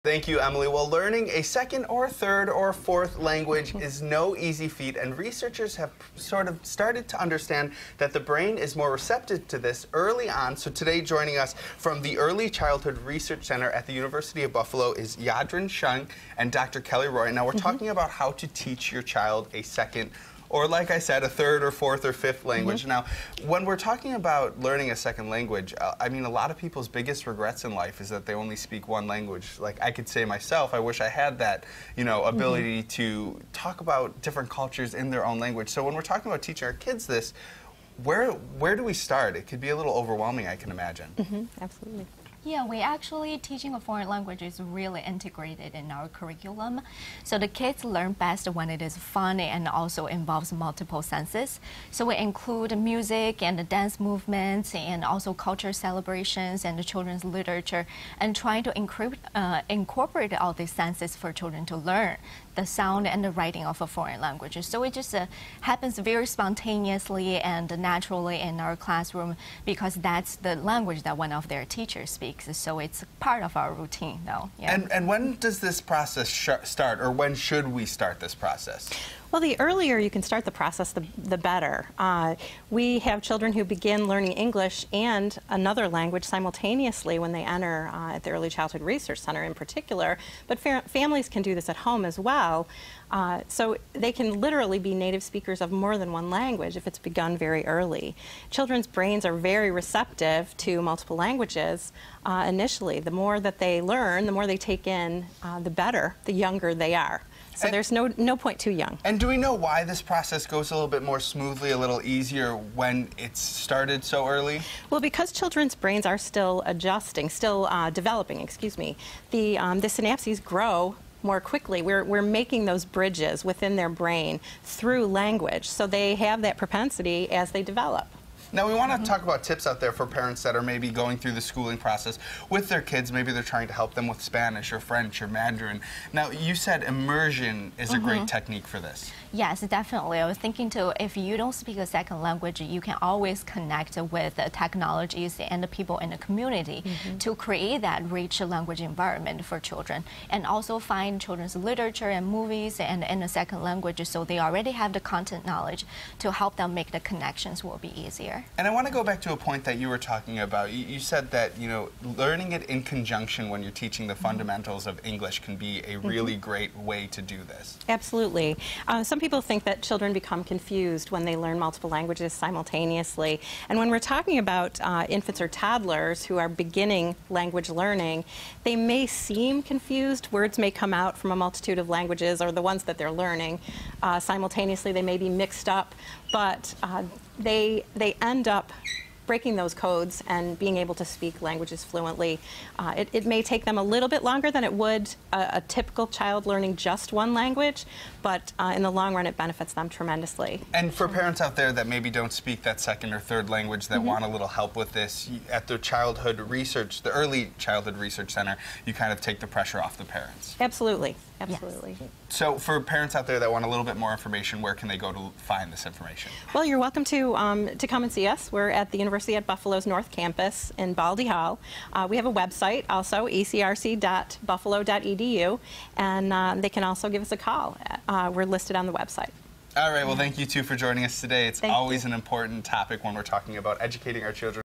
Thank you, Emily. Well, learning a second or third or fourth language is no easy feat, and researchers have sort of started to understand that the brain is more receptive to this early on. So today, joining us from the Early Childhood Research Center at the University of Buffalo is Yadrin Shung and Dr. Kelly Roy. Now, we're talking about how to teach your child a second or, like I said, a third or fourth or fifth language. Now, when we're talking about learning a second language, I mean, a lot of people's biggest regrets in life is that they only speak one language. Like, I could say myself, I wish I had that, you know, ability to talk about different cultures in their own language. So when we're talking about teaching our kids this, where do we start? It could be a little overwhelming, I can imagine. Absolutely. Yeah, we actually teaching a foreign language is really integrated in our curriculum. So the kids learn best when it is fun and also involves multiple senses. So we include music and the dance movements and also culture celebrations and the children's literature and trying to incorporate all these senses for children to learn the sound and the writing of a foreign language. So it just happens very spontaneously and naturally in our classroom because that's the language that one of their teachers speaks. So it's part of our routine now. Yeah. And when does this process start, or when should we start this process? Well, the earlier you can start the process, the better. We have children who begin learning English and another language simultaneously when they enter at the Early Childhood Research Center in particular, but families can do this at home as well. So they can literally be native speakers of more than one language if it's begun very early. Children's brains are very receptive to multiple languages initially. The more that they learn, the more they take in, the better, the younger they are. So there's no point too young. And do we know why this process goes a little bit more smoothly, a little easier when it's started so early? Well, because children's brains are still adjusting, still developing, excuse me, the synapses grow more quickly. We're making those bridges within their brain through language, so they have that propensity as they develop. Now, we want to talk about tips out there for parents that are maybe going through the schooling process with their kids. Maybe they're trying to help them with Spanish or French or Mandarin. Now, you said immersion is a great technique for this. Yes, definitely. I was thinking too, if you don't speak a second language, you can always connect with the technologies and the people in the community to create that rich language environment for children. And also find children's literature and movies and in a second language so they already have the content knowledge to help them make the connections will be easier. And I want to go back to a point that you were talking about. You said that, you know, learning it in conjunction when you're teaching the fundamentals of English can be a really great way to do this. Absolutely. Some people think that children become confused when they learn multiple languages simultaneously. And when we're talking about infants or toddlers who are beginning language learning, they may seem confused. Words may come out from a multitude of languages or the ones that they're learning. Simultaneously, they may be mixed up, but they end up breaking those codes and being able to speak languages fluently. It may take them a little bit longer than it would a typical child learning just one language, but in the long run it benefits them tremendously. And for parents out there that maybe don't speak that second or third language that want a little help with this, at the the Early Childhood Research Center, you kind of take the pressure off the parents. Absolutely. Absolutely. Yes. So for parents out there that want a little bit more information, where can they go to find this information? Well, you're welcome to come and see us. We're at the University at Buffalo's North Campus in Baldy Hall. We have a website also, ecrc.buffalo.edu, and they can also give us a call. We're listed on the website. All right, well, thank you two for joining us today. It's always an important topic when we're talking about educating our children.